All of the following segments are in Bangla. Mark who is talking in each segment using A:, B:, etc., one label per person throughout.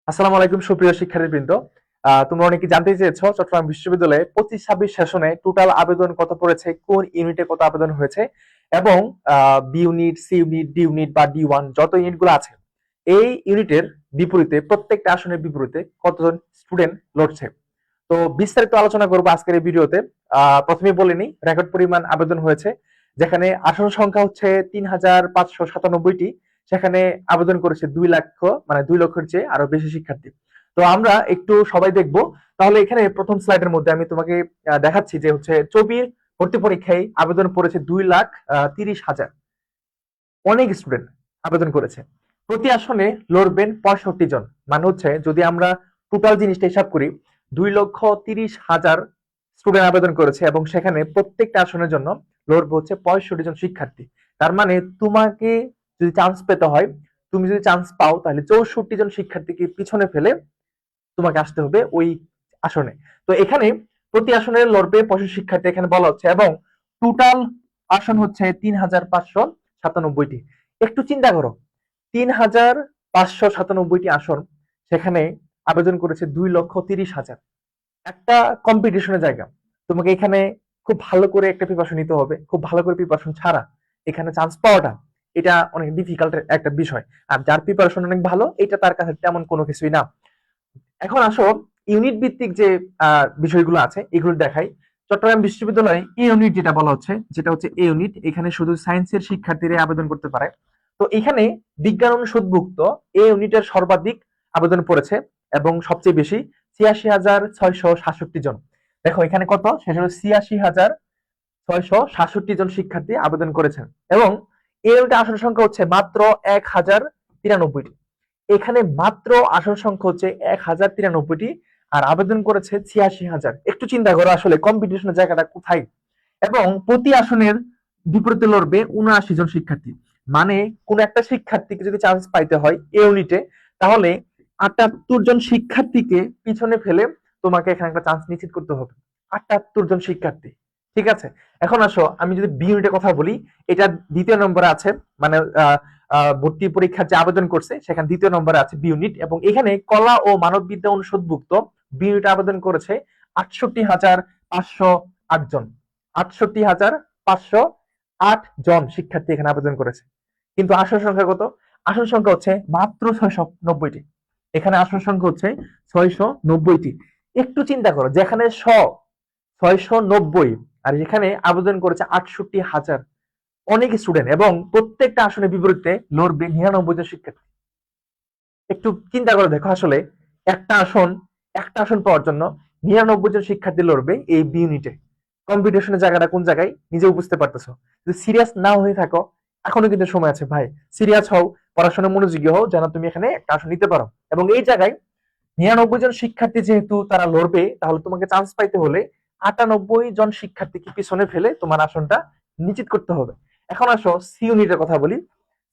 A: আসসালামু আলাইকুম সুপ্রিয় শিক্ষার্থীবৃন্দ। তোমরা অনেকে জানতে চেয়েছো চট্টগ্রাম বিশ্ববিদ্যালয়ে 25-26 সেশনে টোটাল আবেদন কত পড়েছে, কোন ইউনিটে কত আবেদন হয়েছে এবং B unit, C unit, D unit বা D1 যত ইউনিটগুলো আছে এই ইউনিটের বিপরীতে প্রত্যেকটা আসনের বিপরীতে কতজন স্টুডেন্ট লড়ছে। তো বিস্তারিত আলোচনা করবো আজকের এই ভিডিওতে। প্রথমে বলে নিই রেকর্ড পরিমাণ আবেদন হয়েছে, যেখানে আসন সংখ্যা হচ্ছে 3597টি, সেখানে আবেদন করেছে 2 লক্ষ, মানে 2 লক্ষের চেয়ে আরো বেশি শিক্ষার্থী। তো আমরা একটু সবাই দেখবো। তাহলে এখানে প্রথম স্লাইডের মধ্যে আমি তোমাকে দেখাচ্ছি যে হচ্ছে চবির ভর্তি পরীক্ষায় আবেদন করেছে 2,30,000 অনেক স্টুডেন্ট আবেদন করেছে। প্রতি আসনে লড়বেন 65 জন, মানে হচ্ছে যদি আমরা টোটাল জিনিসটা হিসাব করি 2,30,000 স্টুডেন্ট আবেদন করেছে এবং সেখানে প্রত্যেকটা আসনের জন্য লড়বে হচ্ছে 65 জন শিক্ষার্থী। তার মানে তোমাকে যদি চান্স পেতে হয়, তুমি যদি চান্স পাও তাহলে 64 জন শিক্ষার্থীকে পিছনে ফেলে তোমাকে আসতে হবে ওই আসনে। তো এখানে প্রতি আসনে লড়বে 65 শিক্ষার্থী এখানে বলা হচ্ছে এবং টোটাল আসন হচ্ছে 3,597টি। একটু চিন্তা করো, 3,597টি আসন, সেখানে আবেদন করেছে 2,30,000। একটা কম্পিটিশনের জায়গা, তোমাকে এখানে খুব ভালো করে একটা প্রিপারেশন নিতে হবে। খুব ভালো করে প্রিপারেশন ছাড়া এখানে চান্স পাওয়াটা এটা অনেক ডিফিকাল্ট একটা বিষয়। আর যার প্রিপারেশন অনেক ভালো, এটা তার কাছে তেমন কোনো কিছুই না। এখন আসো ইউনিট ভিত্তিক যে বিষয়গুলো আছে এগুলো দেখাই। চট্টগ্রাম বিশ্ববিদ্যালয়ে এ ইউনিট যেটা বলা হচ্ছে, যেটা হচ্ছে এ ইউনিট, এখানে শুধু সায়েন্সের শিক্ষার্থীরা আবেদন করতে পারে। তো এখানে বিজ্ঞান অনুষদভুক্ত এ ইউনিটের সর্বাধিক আবেদন পড়েছে এবং সবচেয়ে বেশি 86,667 জন। দেখো এখানে কত, সেটা হলো 86,667 জন শিক্ষার্থী আবেদন করেছেন এবং এ ইউনিটের আসন সংখ্যা হচ্ছে মাত্র 1,093টি। এখানে মাত্র আসন সংখ্যা হচ্ছে 1,093টি আর আবেদন করেছে 86,000। একটু চিন্তা করো আসলে কম্পিটিশনের জায়গাটা কোথায়। এবং প্রতি আসনের বিপরীতে লড়বে 79 জন শিক্ষার্থী। মানে কোন একটা শিক্ষার্থীকে যদি চান্স পাইতে হয় এ ইউনিটে, তাহলে 78 জন শিক্ষার্থীকে পিছনে ফেলে তোমাকে এখানে একটা চান্স নিশ্চিত করতে হবে। 78 জন শিক্ষার্থী, ঠিক আছে। এখন আসো আমি যদি বি ইউনিটের কথা বলি, এটা দ্বিতীয় নম্বরে আছে, মানে ভর্তি পরীক্ষার যে আবেদন করছে সেখানে দ্বিতীয় নম্বরে আছে বি ইউনিট এবং এখানে কলা ও মানববিদ্যা অনুষদভুক্ত বি ইউনিট আবেদন করেছে 68,508 জন। 68,508 জন শিক্ষার্থী এখানে আবেদন করেছে, কিন্তু আসন সংখ্যা কত? আসন সংখ্যা হচ্ছে মাত্র 690টি। এখানে আসন সংখ্যা হচ্ছে 690টি। একটু চিন্তা করো, যেখানে 690 আর এখানে আবেদন করেছে 68,000 অনেক স্টুডেন্ট এবং প্রত্যেকটা আসনের বিপরীতে লড়বে 99 জন শিক্ষার্থী। একটু চিন্তা করে দেখো আসলে একটা আসন একটা আসন পাওয়ার জন্য 99 জন শিক্ষার্থী লড়বে এই বি ইউনিটে। কম্পিটিশনের জায়গাটা কোন জায়গায় নিজেও বুঝতে পারতেছো। যদি সিরিয়াস না হয়ে থাকো, এখনো কিন্তু সময় আছে ভাই। সিরিয়াস হও, পড়াশোনায় মনোযোগী হও, যেন তুমি এখানে একটা আসন নিতে পারো। এবং এই জায়গায় 99 জন শিক্ষার্থী যেহেতু তারা লড়বে, তাহলে তোমাকে চান্স পাইতে হলে 98 জন শিক্ষার্থীকে পিছনে ফেলে তোমার আসনটা নিশ্চিত করতে হবে। এখন আসো সি ইউনিটের কথা বলি।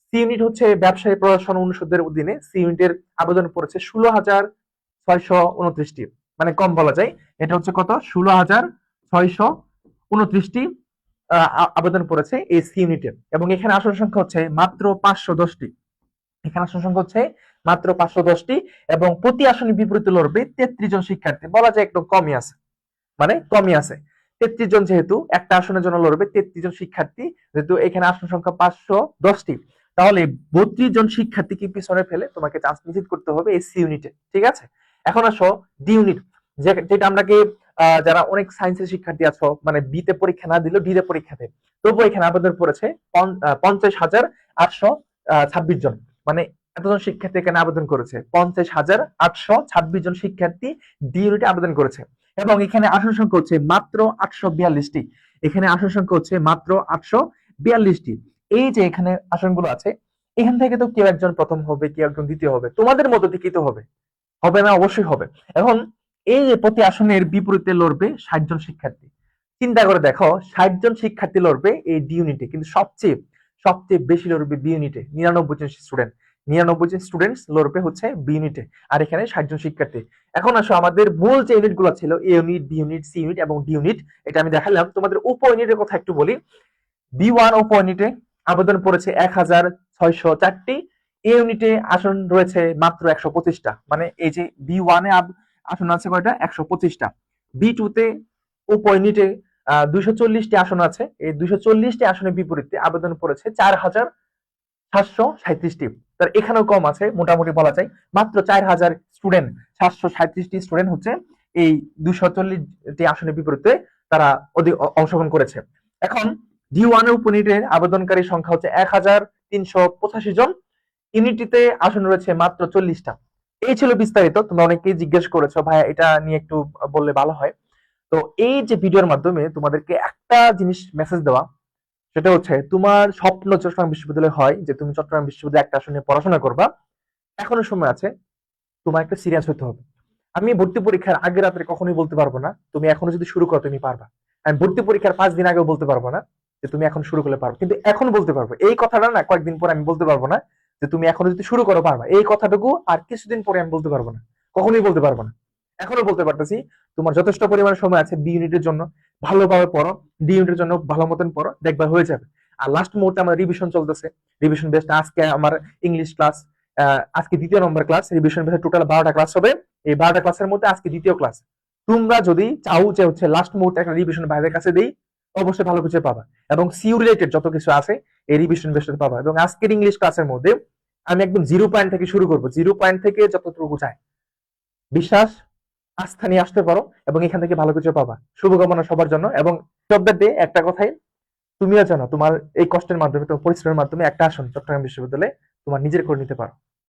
A: সি ইউনিট হচ্ছে ব্যবসায়ী প্রশাসন অনুষদের অধীনে। সি ইউনিটের আবেদন পড়েছে 16,629টি, মানে কম বলা যায়। এটা হচ্ছে কত, 16,629টি আবেদন পড়েছে এই সি ইউনিটের এবং এখানে আসন সংখ্যা হচ্ছে মাত্র 510টি। এখানে আসন সংখ্যা হচ্ছে মাত্র 510টি এবং প্রতি আসনে বিপরীতে লড়বে 33 জন শিক্ষার্থী। বলা যায় একটু কমই আছে, মানে কমই আছে। 33 জন যেহেতু একটা আসনের জন্য লড়বে 33 জন শিক্ষার্থী, যেহেতু এখানে আসন সংখ্যা 510টি, তাহলে 32 জন শিক্ষার্থীকে পিছনে ফেলে তোমাকে চান্স নিশ্চিত করতে হবে এই সি ইউনিটে, ঠিক আছে। এখন আসো ডি ইউনিট, যেটা আমরাকে যারা অনেক সায়েন্সের শিক্ষার্থী আছো, মানে বি তে পরীক্ষা না দিলেও ডি তে পরীক্ষা দেয়, তবুও এখানে আবেদন করেছে 50,826 জন। মানে এতজন শিক্ষার্থী এখানে আবেদন করেছে, 50,826 জন শিক্ষার্থী ডি ইউনিটে আবেদন করেছে এবং এখানে আসন সংখ্যা হচ্ছে মাত্র 842টি। এখানে আসন সংখ্যা হচ্ছে মাত্র 842টি। এই যে এখানে আসনগুলো আছে, এখান থেকে তো কেউ একজন প্রথম হবে, কেউ একজন দ্বিতীয় হবে, তোমাদের মধ্য থেকেই তো হবে, হবে না? অবশ্যই হবে। এখন এই যে প্রতি আসনের বিপরীতে লড়বে 60 জন শিক্ষার্থী। চিন্তা করে দেখো, 60 জন শিক্ষার্থী লড়বে এই ডি ইউনিটে, কিন্তু সবচেয়ে সবচেয়ে বেশি লড়বে বি ইউনিটে। 99 জন স্টুডেন্ট, 99 জন স্টুডেন্টস লড়বে হচ্ছে বি ইউনিটে, আর এখানে 60 জন শিক্ষার্থী। এখন আসো আমাদের মূল যে ইউনিট গুলো ছিল, A unit, B unit, C unit এবং ডি ইউনিট, এটা আমি দেখালাম। তোমাদের উপ ইউনিটের কথা একটু বলি। বি ওয়ান উপ ইউনিটে আবেদন পড়েছে 1,604টি এ ইউনিটে আসন রয়েছে মাত্র 125টা, মানে এই যে B1 এ আসন আছে কয়টা, 125টা। B2 তে উপ ইউনিটে 240টি আসন আছে। এই 240টি আসনের বিপরীতে আবেদন করেছে 4737টি। তার এখানেও কম আছে, মোটামুটি বলা যায় মাত্র 4000 স্টুডেন্ট, 737টি স্টুডেন্ট হচ্ছে এই 240টি আসনের বিপরীতে তারা অংশগ্রহণ করেছে। এখন D1 এর উপইউনিটের আবেদনকারী সংখ্যা হচ্ছে 1385 জন। ইউনিটিতে আসন রয়েছে মাত্র 40টা। এই ছিল বিস্তারিত। তোমরা অনেকেই জিজ্ঞেস করেছো ভাইয়া এটা নিয়ে একটু বললে ভালো হয়। তো এই যে ভিডিওর মাধ্যমে তোমাদেরকে একটা জিনিস মেসেজ দেওয়া, সেটা হচ্ছে তোমার স্বপ্ন চট্টগ্রাম বিশ্ববিদ্যালয় হয় যে তুমি চট্টগ্রাম বিশ্ববিদ্যালয়ে একটা আসনে পড়াশোনা করবা, এখনো সময় আছে, তোমার একটা সিরিয়াস হতে হবে। আমি ভর্তি পরীক্ষার আগে রাত্রে কখনোই বলতে পারবো না তুমি এখনো যদি শুরু করো তুমি পারবা। আমি ভর্তি পরীক্ষার 5 দিন আগেও বলতে পারবো না যে তুমি এখন শুরু করলে পারবে, কিন্তু এখন বলতে পারবো। এই কথাটা না কয়েকদিন পরে আমি বলতে পারবো না যে তুমি এখনো যদি শুরু করো পারবা, এই কথাটুকু আর কিছুদিন পরে আমি বলতে পারবো না, কখনোই বলতে পারবো না। এখনো বলতে পারতেছি তোমার যথেষ্ট পরিমাণ সময় আছে। বি ইউনিটের জন্য ভালোভাবে পড়ো, ডি ইউনিটের জন্য ভালো মতন পড়ো, দেখবা হয়ে যাবে। আর লাস্ট মুহূর্তে আমার রিভিশন চলতেছে, রিভিশন বেসড আজকে আমার ইংলিশ ক্লাস, আজকে দ্বিতীয় নম্বর ক্লাস, রিভিশন বেসে টোটাল 12টা ক্লাস হবে। এই 12টা ক্লাসের মধ্যে আজকে দ্বিতীয় ক্লাস। তোমরা যদি চাও যে হচ্ছে লাস্ট মুহূর্তে একটা রিভিশন ভাইদের কাছে দেই, অবশ্যই ভালো কিছু পাবা। এবং সিউ রিলেটেড যত কিছু আছে এই রিভিশন বেসড পাবা। এবং আজকের ইংলিশ ক্লাসের মধ্যে আমি একদম 0 পয়েন্ট থেকে শুরু করবো, 0 পয়েন্ট থেকে যতটুকু চাই। বিশ্বাস, আস্থা নিয়ে আসতে পারো এবং এখান থেকে ভালো কিছু পাবা। শুভকামনা সবার জন্য। এবং অফ দ্য ডে একটা কথাই, তুমিও জানো তোমার এই কষ্টের মাধ্যমে, তোমার পরিশ্রমের মাধ্যমে একটা আসন চট্টগ্রাম বিশ্ববিদ্যালয়ে তোমার নিজের করে নিতে পারো।